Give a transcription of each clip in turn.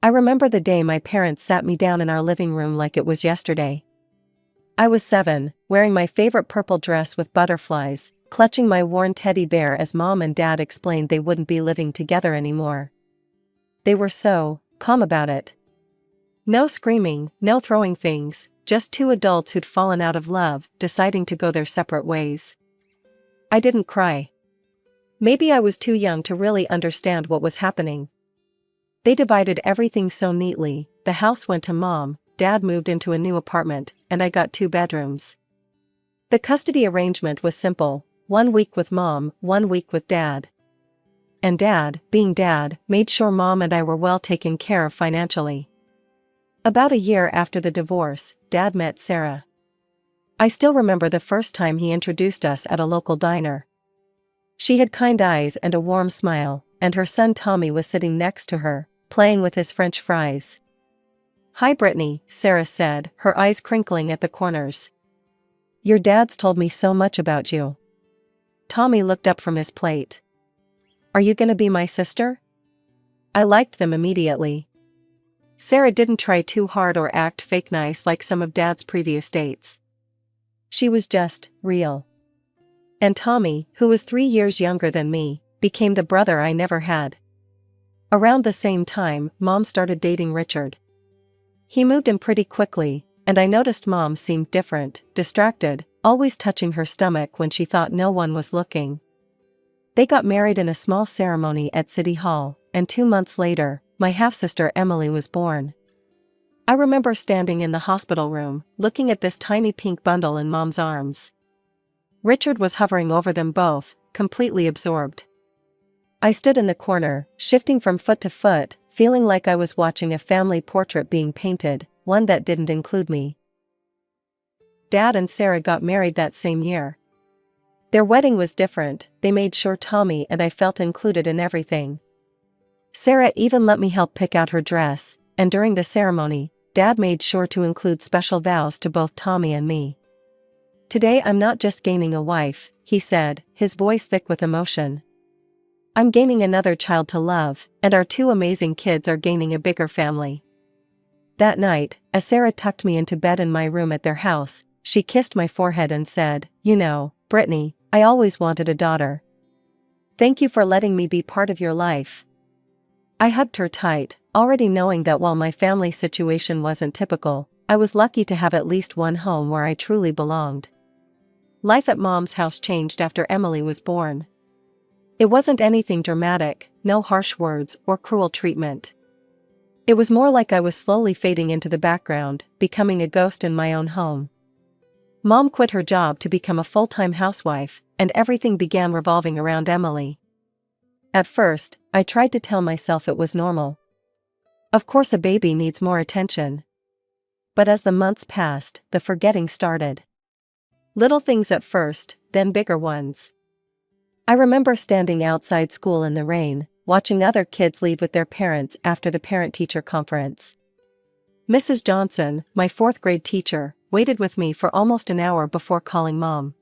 I remember the day my parents sat me down in our living room like it was yesterday. I was 7, wearing my favorite purple dress with butterflies, clutching my worn teddy bear as Mom and Dad explained they wouldn't be living together anymore. They were so calm about it. No screaming, no throwing things, just two adults who'd fallen out of love, deciding to go their separate ways. I didn't cry. Maybe I was too young to really understand what was happening. They divided everything so neatly. The house went to Mom, Dad moved into a new apartment, and I got 2 bedrooms. The custody arrangement was simple, 1 week with Mom, 1 week with Dad. And Dad, being Dad, made sure Mom and I were well taken care of financially. About a year after the divorce, Dad met Sarah. I still remember the first time he introduced us at a local diner. She had kind eyes and a warm smile, and her son Tommy was sitting next to her, playing with his French fries. "Hi Brittany," Sarah said, her eyes crinkling at the corners. "Your dad's told me so much about you." Tommy looked up from his plate. "Are you gonna be my sister?" I liked them immediately. Sarah didn't try too hard or act fake nice like some of Dad's previous dates. She was just real. And Tommy, who was 3 years younger than me, became the brother I never had. Around the same time, Mom started dating Richard. He moved in pretty quickly, and I noticed Mom seemed different, distracted, always touching her stomach when she thought no one was looking. They got married in a small ceremony at City Hall, and 2 months later, my half-sister Emily was born. I remember standing in the hospital room, looking at this tiny pink bundle in Mom's arms. Richard was hovering over them both, completely absorbed. I stood in the corner, shifting from foot to foot, feeling like I was watching a family portrait being painted, one that didn't include me. Dad and Sarah got married that same year. Their wedding was different, they made sure Tommy and I felt included in everything. Sarah even let me help pick out her dress, and during the ceremony, Dad made sure to include special vows to both Tommy and me. "Today I'm not just gaining a wife," he said, his voice thick with emotion. "I'm gaining another child to love, and our 2 amazing kids are gaining a bigger family." That night, as Sarah tucked me into bed in my room at their house, she kissed my forehead and said, "You know, Brittany, I always wanted a daughter. Thank you for letting me be part of your life." I hugged her tight, already knowing that while my family situation wasn't typical, I was lucky to have at least one home where I truly belonged. Life at Mom's house changed after Emily was born. It wasn't anything dramatic, no harsh words or cruel treatment. It was more like I was slowly fading into the background, becoming a ghost in my own home. Mom quit her job to become a full-time housewife, and everything began revolving around Emily. At first, I tried to tell myself it was normal. Of course a baby needs more attention. But as the months passed, the forgetting started. Little things at first, then bigger ones. I remember standing outside school in the rain, watching other kids leave with their parents after the parent-teacher conference. Mrs. Johnson, my 4th grade teacher, waited with me for almost an hour before calling Mom.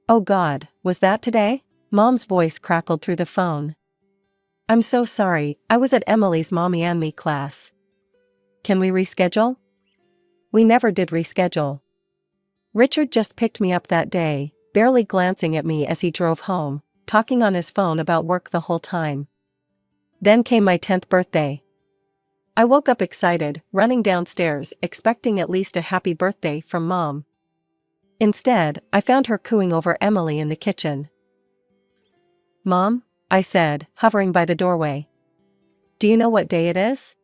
"Oh God, was that today?" Mom's voice crackled through the phone. "I'm so sorry, I was at Emily's Mommy and Me class. Can we reschedule?" We never did reschedule. Richard just picked me up that day, barely glancing at me as he drove home, talking on his phone about work the whole time. Then came my 10th birthday. I woke up excited, running downstairs, expecting at least a happy birthday from Mom. Instead, I found her cooing over Emily in the kitchen. "Mom," I said, hovering by the doorway. "Do you know what day it is?"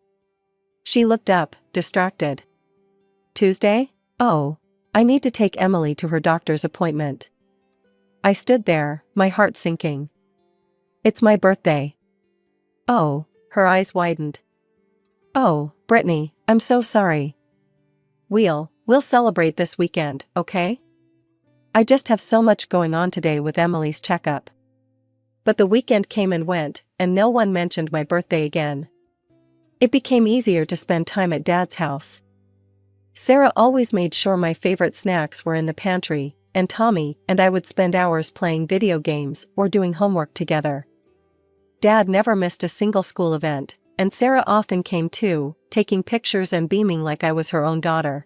She looked up, distracted. "Tuesday? Oh, I need to take Emily to her doctor's appointment." I stood there, my heart sinking. "It's my birthday." "Oh," her eyes widened. "Oh, Brittany, I'm so sorry." We'll celebrate this weekend, okay? I just have so much going on today with Emily's checkup." But the weekend came and went, and no one mentioned my birthday again. It became easier to spend time at Dad's house. Sarah always made sure my favorite snacks were in the pantry, and Tommy and I would spend hours playing video games or doing homework together. Dad never missed a single school event, and Sarah often came too, taking pictures and beaming like I was her own daughter.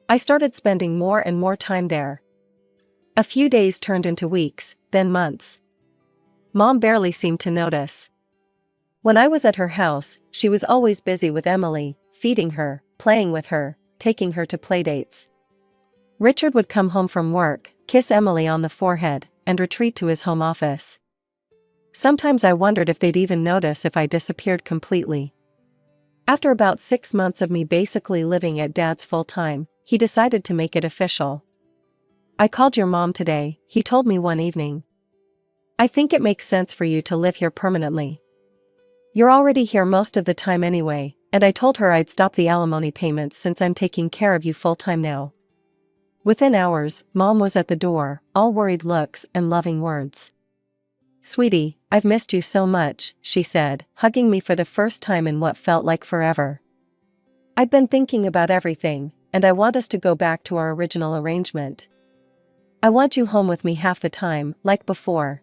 I started spending more and more time there. A few days turned into weeks, then months. Mom barely seemed to notice. When I was at her house, she was always busy with Emily, feeding her, playing with her, taking her to playdates. Richard would come home from work, kiss Emily on the forehead, and retreat to his home office. Sometimes I wondered if they'd even notice if I disappeared completely. After about 6 months of me basically living at Dad's full-time, he decided to make it official. "I called your mom today," he told me one evening. "I think it makes sense for you to live here permanently. You're already here most of the time anyway, and I told her I'd stop the alimony payments since I'm taking care of you full-time now." Within hours, Mom was at the door, all worried looks and loving words. "Sweetie, I've missed you so much," she said, hugging me for the first time in what felt like forever. "I've been thinking about everything, and I want us to go back to our original arrangement. I want you home with me half the time, like before."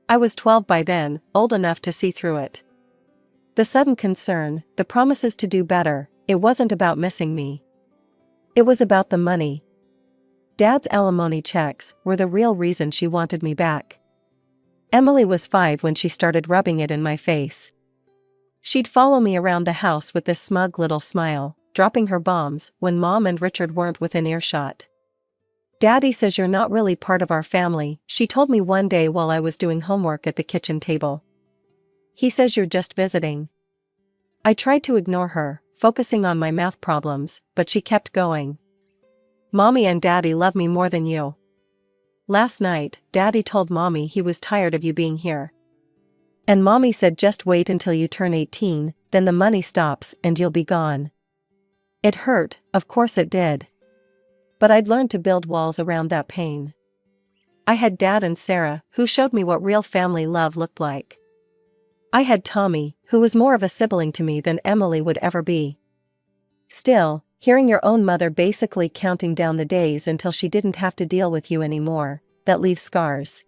I was 12 by then, old enough to see through it. The sudden concern, the promises to do better, it wasn't about missing me. It was about the money. Dad's alimony checks were the real reason she wanted me back. Emily was 5 when she started rubbing it in my face. She'd follow me around the house with this smug little smile, dropping her bombs when Mom and Richard weren't within earshot. "Daddy says you're not really part of our family," she told me one day while I was doing homework at the kitchen table. "He says you're just visiting." I tried to ignore her, focusing on my math problems, but she kept going. "Mommy and Daddy love me more than you. Last night, Daddy told Mommy he was tired of you being here. And Mommy said just wait until you turn 18, then the money stops and you'll be gone." It hurt, of course it did. But I'd learned to build walls around that pain. I had Dad and Sarah, who showed me what real family love looked like. I had Tommy, who was more of a sibling to me than Emily would ever be. Still, hearing your own mother basically counting down the days until she didn't have to deal with you anymore, that leaves scars.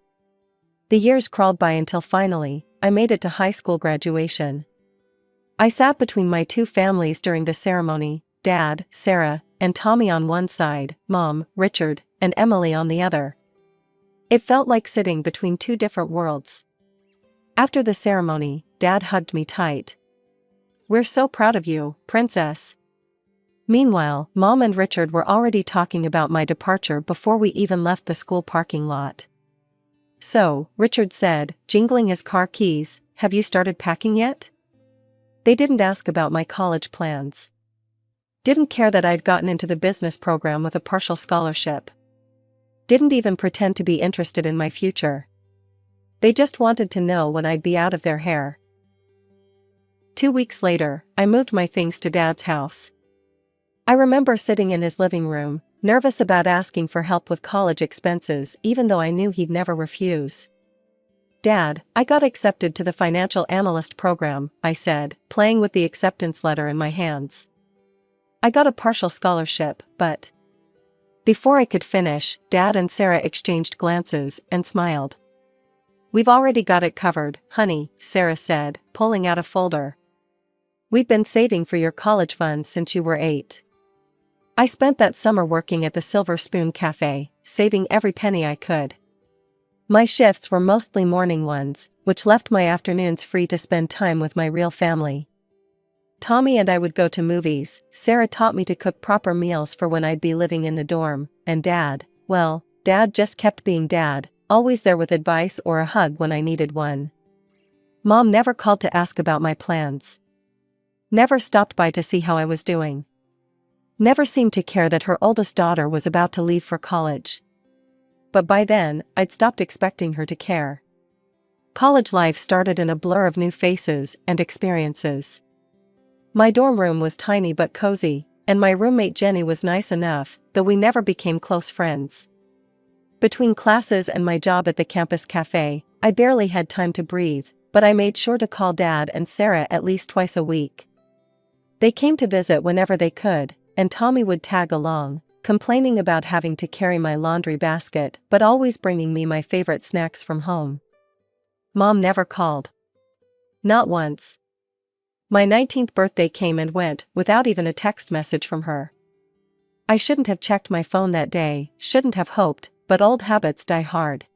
The years crawled by until finally, I made it to high school graduation. I sat between my two families during the ceremony, Dad, Sarah, and Tommy on one side, Mom, Richard, and Emily on the other. It felt like sitting between two different worlds. After the ceremony, Dad hugged me tight. "We're so proud of you, Princess." Meanwhile, Mom and Richard were already talking about my departure before we even left the school parking lot. "So," Richard said, jingling his car keys, "have you started packing yet?" They didn't ask about my college plans. Didn't care that I'd gotten into the business program with a partial scholarship. Didn't even pretend to be interested in my future. They just wanted to know when I'd be out of their hair. 2 weeks later, I moved my things to Dad's house. I remember sitting in his living room, nervous about asking for help with college expenses even though I knew he'd never refuse. "Dad, I got accepted to the financial analyst program," I said, playing with the acceptance letter in my hands. "I got a partial scholarship, but..." Before I could finish, Dad and Sarah exchanged glances and smiled. "We've already got it covered, honey," Sarah said, pulling out a folder. "We've been saving for your college fund since you were 8. I spent that summer working at the Silver Spoon Cafe, saving every penny I could. My shifts were mostly morning ones, which left my afternoons free to spend time with my real family. Tommy and I would go to movies, Sarah taught me to cook proper meals for when I'd be living in the dorm, and Dad, well, Dad just kept being Dad, always there with advice or a hug when I needed one. Mom never called to ask about my plans. Never stopped by to see how I was doing. Never seemed to care that her oldest daughter was about to leave for college. But by then, I'd stopped expecting her to care. College life started in a blur of new faces and experiences. My dorm room was tiny but cozy, and my roommate Jenny was nice enough, though we never became close friends. Between classes and my job at the campus cafe, I barely had time to breathe, but I made sure to call Dad and Sarah at least twice a week. They came to visit whenever they could, and Tommy would tag along, complaining about having to carry my laundry basket but always bringing me my favorite snacks from home. Mom never called. Not once. My 19th birthday came and went without even a text message from her. I shouldn't have checked my phone that day, shouldn't have hoped, but old habits die hard.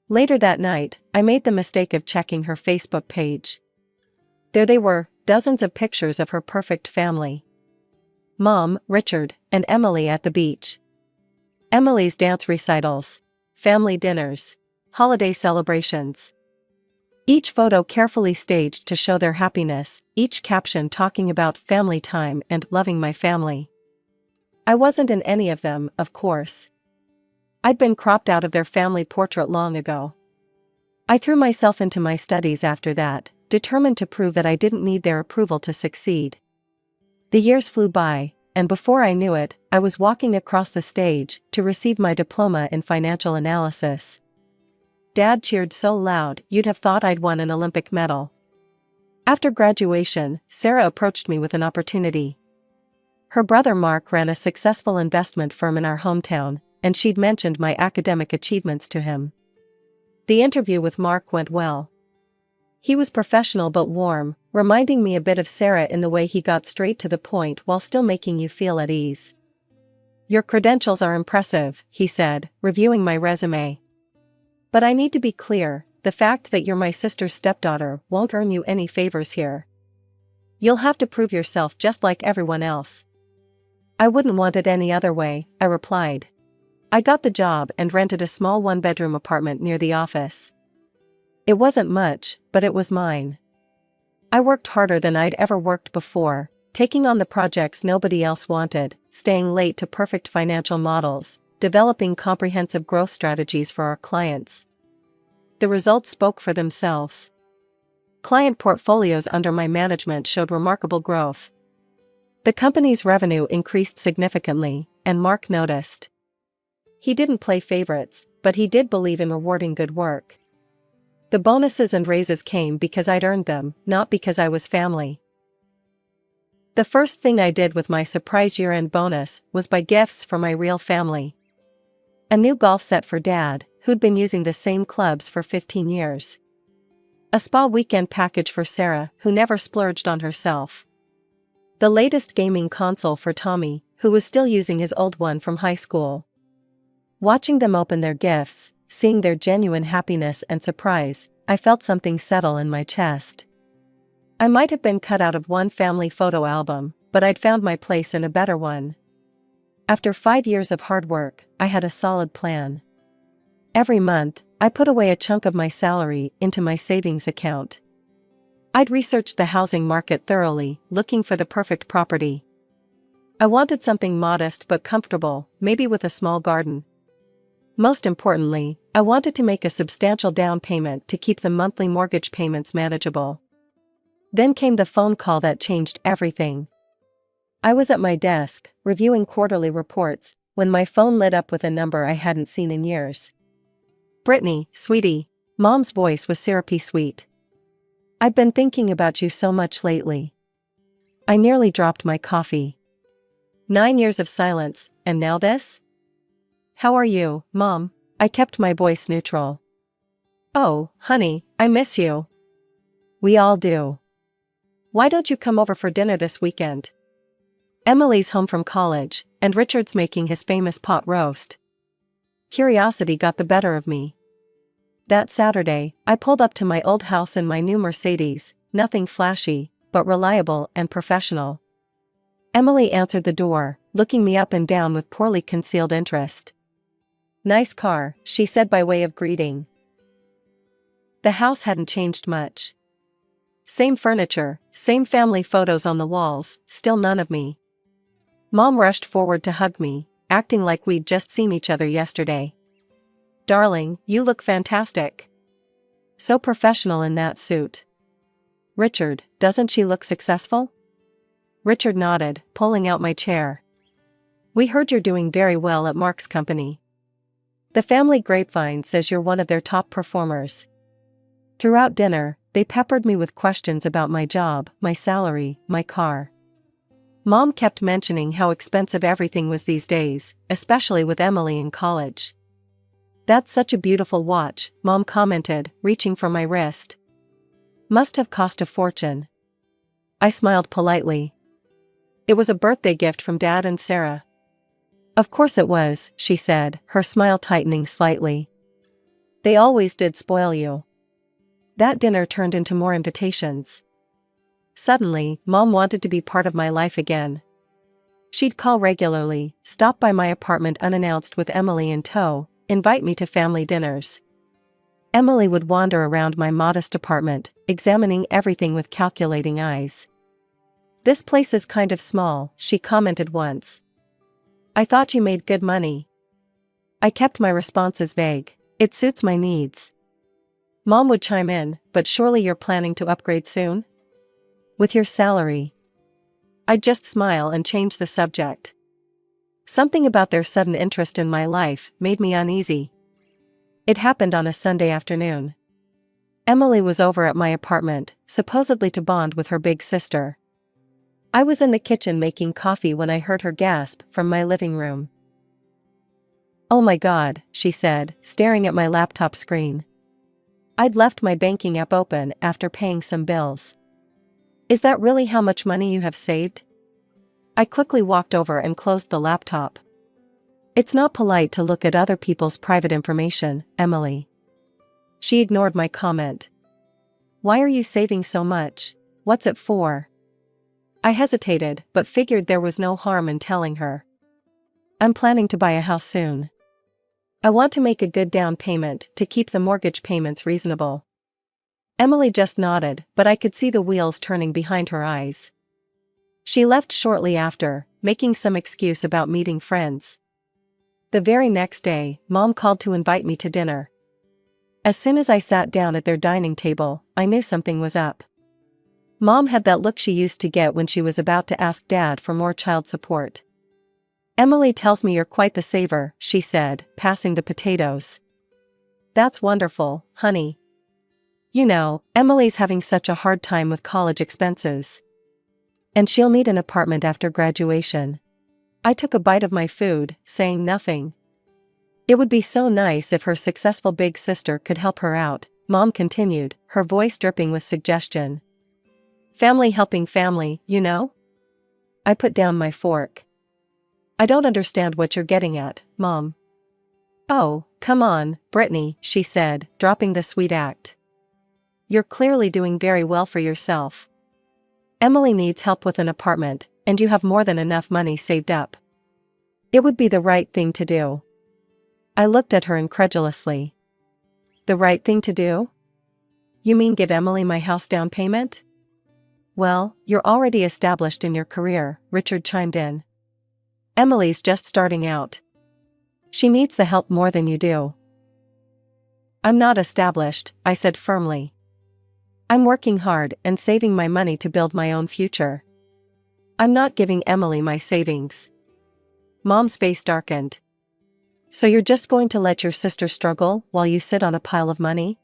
Later that night, I made the mistake of checking her Facebook page. There they were, dozens of pictures of her perfect family. Mom, Richard, and Emily at the beach. Emily's dance recitals, family dinners, holiday celebrations. Each photo carefully staged to show their happiness, each caption talking about family time and loving my family. I wasn't in any of them, of course. I'd been cropped out of their family portrait long ago. I threw myself into my studies after that, determined to prove that I didn't need their approval to succeed. The years flew by, and before I knew it, I was walking across the stage to receive my diploma in financial analysis. Dad cheered so loud you'd have thought I'd won an Olympic medal. After graduation, Sarah approached me with an opportunity. Her brother Mark ran a successful investment firm in our hometown, and she'd mentioned my academic achievements to him. The interview with Mark went well. He was professional but warm, reminding me a bit of Sarah in the way he got straight to the point while still making you feel at ease. "Your credentials are impressive," he said, reviewing my resume. "But I need to be clear, the fact that you're my sister's stepdaughter won't earn you any favors here. You'll have to prove yourself just like everyone else." "I wouldn't want it any other way," I replied. I got the job and rented a small one-bedroom apartment near the office. It wasn't much, but it was mine. I worked harder than I'd ever worked before, taking on the projects nobody else wanted, staying late to perfect financial models, developing comprehensive growth strategies for our clients. The results spoke for themselves. Client portfolios under my management showed remarkable growth. The company's revenue increased significantly, and Mark noticed. He didn't play favorites, but he did believe in rewarding good work. The bonuses and raises came because I'd earned them, not because I was family. The first thing I did with my surprise year-end bonus was buy gifts for my real family. A new golf set for Dad, who'd been using the same clubs for 15 years. A spa weekend package for Sarah, who never splurged on herself. The latest gaming console for Tommy, who was still using his old one from high school. Watching them open their gifts, seeing their genuine happiness and surprise, I felt something settle in my chest. I might have been cut out of one family photo album, but I'd found my place in a better one. After 5 years of hard work, I had a solid plan. Every month, I put away a chunk of my salary into my savings account. I'd researched the housing market thoroughly, looking for the perfect property. I wanted something modest but comfortable, maybe with a small garden. Most importantly, I wanted to make a substantial down payment to keep the monthly mortgage payments manageable. Then came the phone call that changed everything. I was at my desk, reviewing quarterly reports, when my phone lit up with a number I hadn't seen in years. "Brittany, sweetie." Mom's voice was syrupy sweet. "I've been thinking about you so much lately." I nearly dropped my coffee. 9 years of silence, and now this? "How are you, Mom?" I kept my voice neutral. "Oh, honey, I miss you." "We all do. Why don't you come over for dinner this weekend? Emily's home from college, and Richard's making his famous pot roast." Curiosity got the better of me. That Saturday, I pulled up to my old house in my new Mercedes, nothing flashy, but reliable and professional. Emily answered the door, looking me up and down with poorly concealed interest. "Nice car," she said by way of greeting. The house hadn't changed much. Same furniture, same family photos on the walls, still none of me. Mom rushed forward to hug me, acting like we'd just seen each other yesterday. "Darling, you look fantastic. So professional in that suit." "Richard, doesn't she look successful?" Richard nodded, pulling out my chair. "We heard you're doing very well at Mark's company. The family grapevine says you're one of their top performers." Throughout dinner, they peppered me with questions about my job, my salary, my car. Mom kept mentioning how expensive everything was these days, especially with Emily in college. "That's such a beautiful watch," Mom commented, reaching for my wrist. "Must have cost a fortune." I smiled politely. It was a birthday gift from Dad and Sarah. Of course it was, she said, her smile tightening slightly. They always did spoil you. That dinner turned into more invitations. Suddenly, Mom wanted to be part of my life again. She'd call regularly, stop by my apartment unannounced with Emily in tow, invite me to family dinners. Emily would wander around my modest apartment, examining everything with calculating eyes. "This place is kind of small," she commented once. "I thought you made good money." I kept my responses vague. "It suits my needs." Mom would chime in, "But surely you're planning to upgrade soon? With your salary." I'd just smile and change the subject. Something about their sudden interest in my life made me uneasy. It happened on a Sunday afternoon. Emily was over at my apartment, supposedly to bond with her big sister. I was in the kitchen making coffee when I heard her gasp from my living room. "Oh my God," she said, staring at my laptop screen. I'd left my banking app open after paying some bills. "Is that really how much money you have saved?" I quickly walked over and closed the laptop. "It's not polite to look at other people's private information, Emily." She ignored my comment. "Why are you saving so much? What's it for?" I hesitated, but figured there was no harm in telling her. "I'm planning to buy a house soon. I want to make a good down payment to keep the mortgage payments reasonable." Emily just nodded, but I could see the wheels turning behind her eyes. She left shortly after, making some excuse about meeting friends. The very next day, Mom called to invite me to dinner. As soon as I sat down at their dining table, I knew something was up. Mom had that look she used to get when she was about to ask Dad for more child support. "Emily tells me you're quite the saver," she said, passing the potatoes. "That's wonderful, honey. You know, Emily's having such a hard time with college expenses. And she'll need an apartment after graduation." I took a bite of my food, saying nothing. "It would be so nice if her successful big sister could help her out," Mom continued, her voice dripping with suggestion. "Family helping family, you know?" I put down my fork. "I don't understand what you're getting at, Mom." "Oh, come on, Brittany," she said, dropping the sweet act. "You're clearly doing very well for yourself. Emily needs help with an apartment, and you have more than enough money saved up. It would be the right thing to do." I looked at her incredulously. "The right thing to do? You mean give Emily my house down payment?" "Well, you're already established in your career," Richard chimed in. "Emily's just starting out. She needs the help more than you do." "I'm not established," I said firmly. "I'm working hard and saving my money to build my own future. I'm not giving Emily my savings." Mom's face darkened. "So you're just going to let your sister struggle while you sit on a pile of money?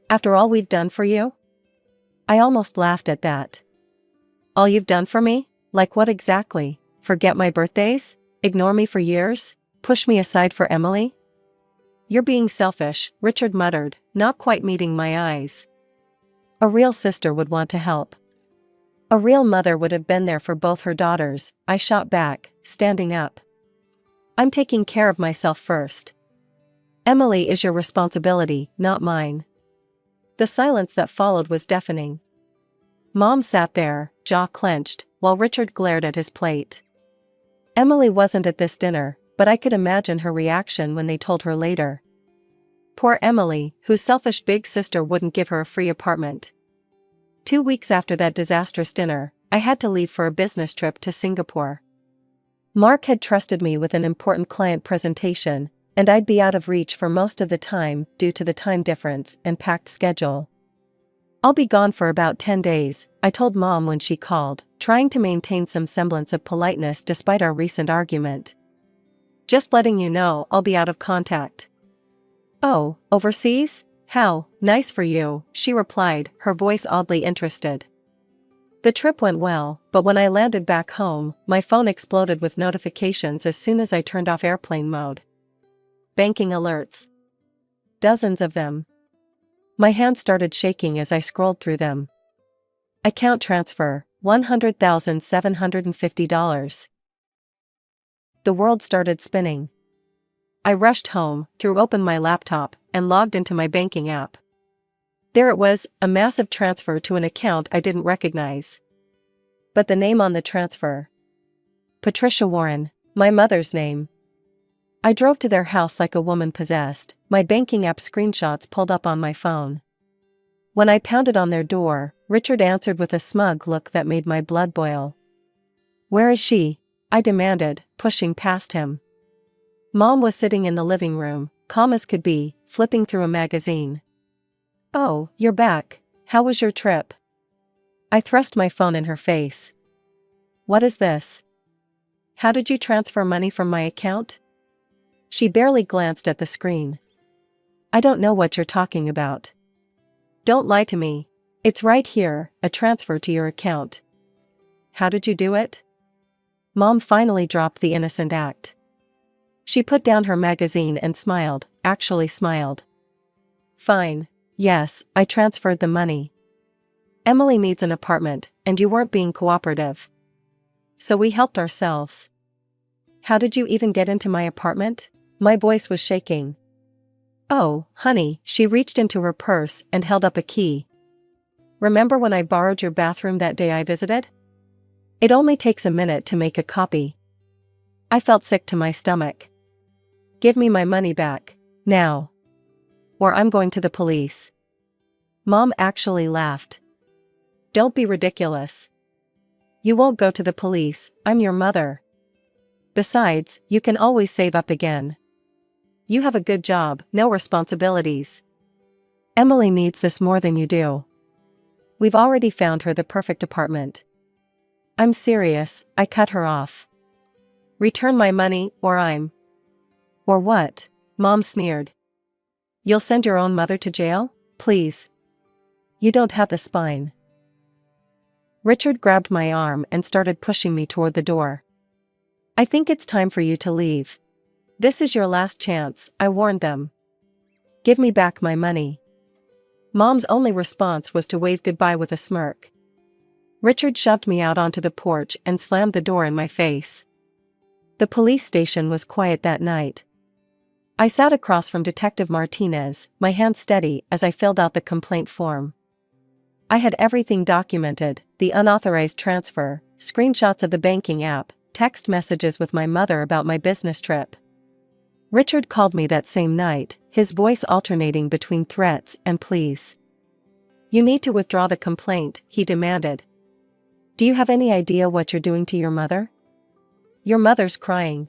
After all we've done for you?" I almost laughed at that. "All you've done for me? Like what exactly? Forget my birthdays? Ignore me for years? Push me aside for Emily?" "You're being selfish," Richard muttered, not quite meeting my eyes. "A real sister would want to help. A real mother would have been there for both her daughters," I shot back, standing up. "I'm taking care of myself first. Emily is your responsibility, not mine." The silence that followed was deafening. Mom sat there, jaw clenched, while Richard glared at his plate. Emily wasn't at this dinner, but I could imagine her reaction when they told her later. Poor Emily, whose selfish big sister wouldn't give her a free apartment. 2 weeks after that disastrous dinner, I had to leave for a business trip to Singapore. Mark had trusted me with an important client presentation, and I'd be out of reach for most of the time due to the time difference and packed schedule. "I'll be gone for about 10 days, I told Mom when she called, trying to maintain some semblance of politeness despite our recent argument. "Just letting you know I'll be out of contact." "Oh, overseas? How nice for you," she replied, her voice oddly interested. The trip went well, but when I landed back home, my phone exploded with notifications as soon as I turned off airplane mode. Banking alerts. Dozens of them. My hands started shaking as I scrolled through them. "Account transfer," $100,750. The world started spinning. I rushed home, threw open my laptop, and logged into my banking app. There it was, a massive transfer to an account I didn't recognize. But the name on the transfer: Patricia Warren, my mother's name. I drove to their house like a woman possessed, my banking app screenshots pulled up on my phone. When I pounded on their door, Richard answered with a smug look that made my blood boil. "Where is she?" I demanded, pushing past him. Mom was sitting in the living room, calm as could be, flipping through a magazine. "Oh, you're back. How was your trip?" I thrust my phone in her face. "What is this? How did you transfer money from my account?" She barely glanced at the screen. "I don't know what you're talking about." "Don't lie to me. It's right here, a transfer to your account." "How did you do it?" Mom finally dropped the innocent act. She put down her magazine and smiled, actually smiled. "Fine. Yes, I transferred the money. Emily needs an apartment, and you weren't being cooperative. So we helped ourselves." "How did you even get into my apartment?" My voice was shaking. "Oh, honey," she reached into her purse and held up a key. "Remember when I borrowed your bathroom that day I visited? It only takes a minute to make a copy." I felt sick to my stomach. "Give me my money back, now. Or I'm going to the police." Mom actually laughed. "Don't be ridiculous. You won't go to the police, I'm your mother. Besides, you can always save up again. You have a good job, no responsibilities. Emily needs this more than you do. We've already found her the perfect apartment." "I'm serious," I cut her off. "Return my money, or I'm..." "Or what?" Mom sneered. "You'll send your own mother to jail? Please. You don't have the spine." Richard grabbed my arm and started pushing me toward the door. "I think it's time for you to leave. This is your last chance," I warned them. "Give me back my money." Mom's only response was to wave goodbye with a smirk. Richard shoved me out onto the porch and slammed the door in my face. The police station was quiet that night. I sat across from Detective Martinez, my hand steady as I filled out the complaint form. I had everything documented: the unauthorized transfer, screenshots of the banking app, text messages with my mother about my business trip. Richard called me that same night, his voice alternating between threats and pleas. "You need to withdraw the complaint," he demanded. "Do you have any idea what you're doing to your mother? Your mother's crying."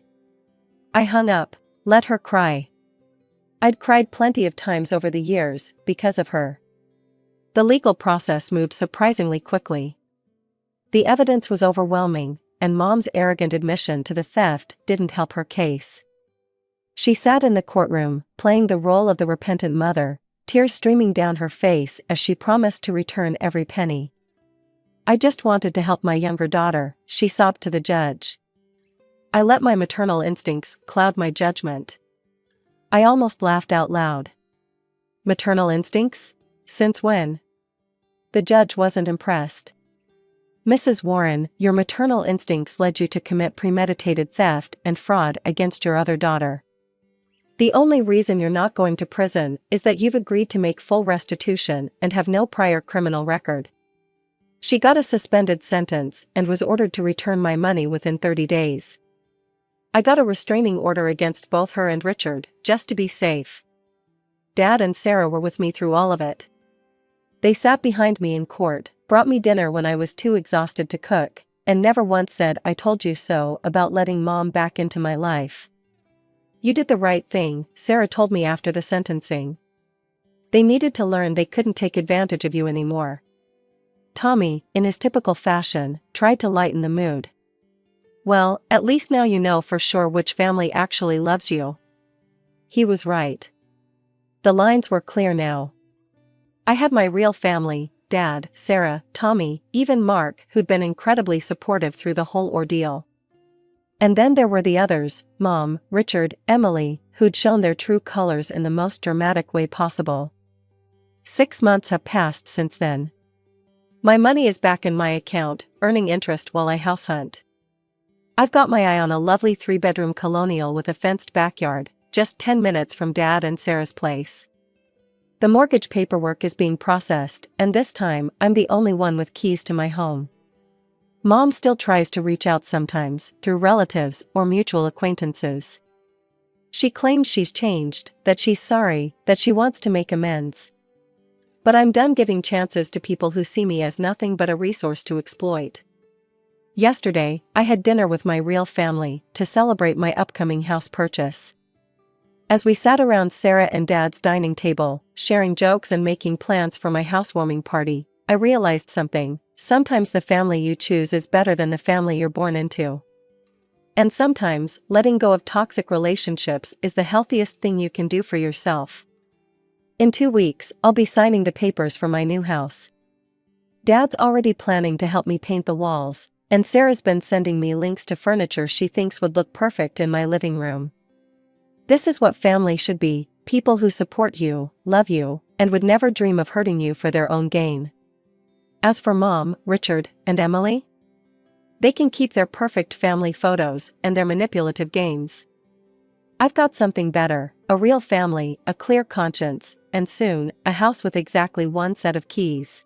I hung up. Let her cry. I'd cried plenty of times over the years, because of her. The legal process moved surprisingly quickly. The evidence was overwhelming, and Mom's arrogant admission to the theft didn't help her case. She sat in the courtroom, playing the role of the repentant mother, tears streaming down her face as she promised to return every penny. "I just wanted to help my younger daughter," she sobbed to the judge. I let my maternal instincts cloud my judgment. I almost laughed out loud. "Maternal instincts? Since when?" The judge wasn't impressed. "Mrs. Warren, your maternal instincts led you to commit premeditated theft and fraud against your other daughter. The only reason you're not going to prison is that you've agreed to make full restitution and have no prior criminal record." She got a suspended sentence and was ordered to return my money within 30 days. I got a restraining order against both her and Richard, just to be safe. Dad and Sarah were with me through all of it. They sat behind me in court, brought me dinner when I was too exhausted to cook, and never once said "I told you so" about letting Mom back into my life. "You did the right thing," Sarah told me after the sentencing. "They needed to learn they couldn't take advantage of you anymore." Tommy, in his typical fashion, tried to lighten the mood. "Well, at least now you know for sure which family actually loves you." He was right. The lines were clear now. I had my real family: Dad, Sarah, Tommy, even Mark, who'd been incredibly supportive through the whole ordeal. And then there were the others: Mom, Richard, Emily, who'd shown their true colors in the most dramatic way possible. 6 months have passed since then. My money is back in my account, earning interest while I house hunt. I've got my eye on a lovely 3-bedroom colonial with a fenced backyard, just 10 minutes from Dad and Sarah's place. The mortgage paperwork is being processed, and this time I'm the only one with keys to my home. Mom still tries to reach out sometimes, through relatives or mutual acquaintances. She claims she's changed, that she's sorry, that she wants to make amends. But I'm done giving chances to people who see me as nothing but a resource to exploit. Yesterday, I had dinner with my real family to celebrate my upcoming house purchase. As we sat around Sarah and Dad's dining table, sharing jokes and making plans for my housewarming party, I realized something. Sometimes the family you choose is better than the family you're born into. And sometimes, letting go of toxic relationships is the healthiest thing you can do for yourself. In 2 weeks, I'll be signing the papers for my new house. Dad's already planning to help me paint the walls, and Sarah's been sending me links to furniture she thinks would look perfect in my living room. This is what family should be: people who support you, love you, and would never dream of hurting you for their own gain. As for Mom, Richard, and Emily, they can keep their perfect family photos and their manipulative games. I've got something better: a real family, a clear conscience, and soon, a house with exactly one set of keys.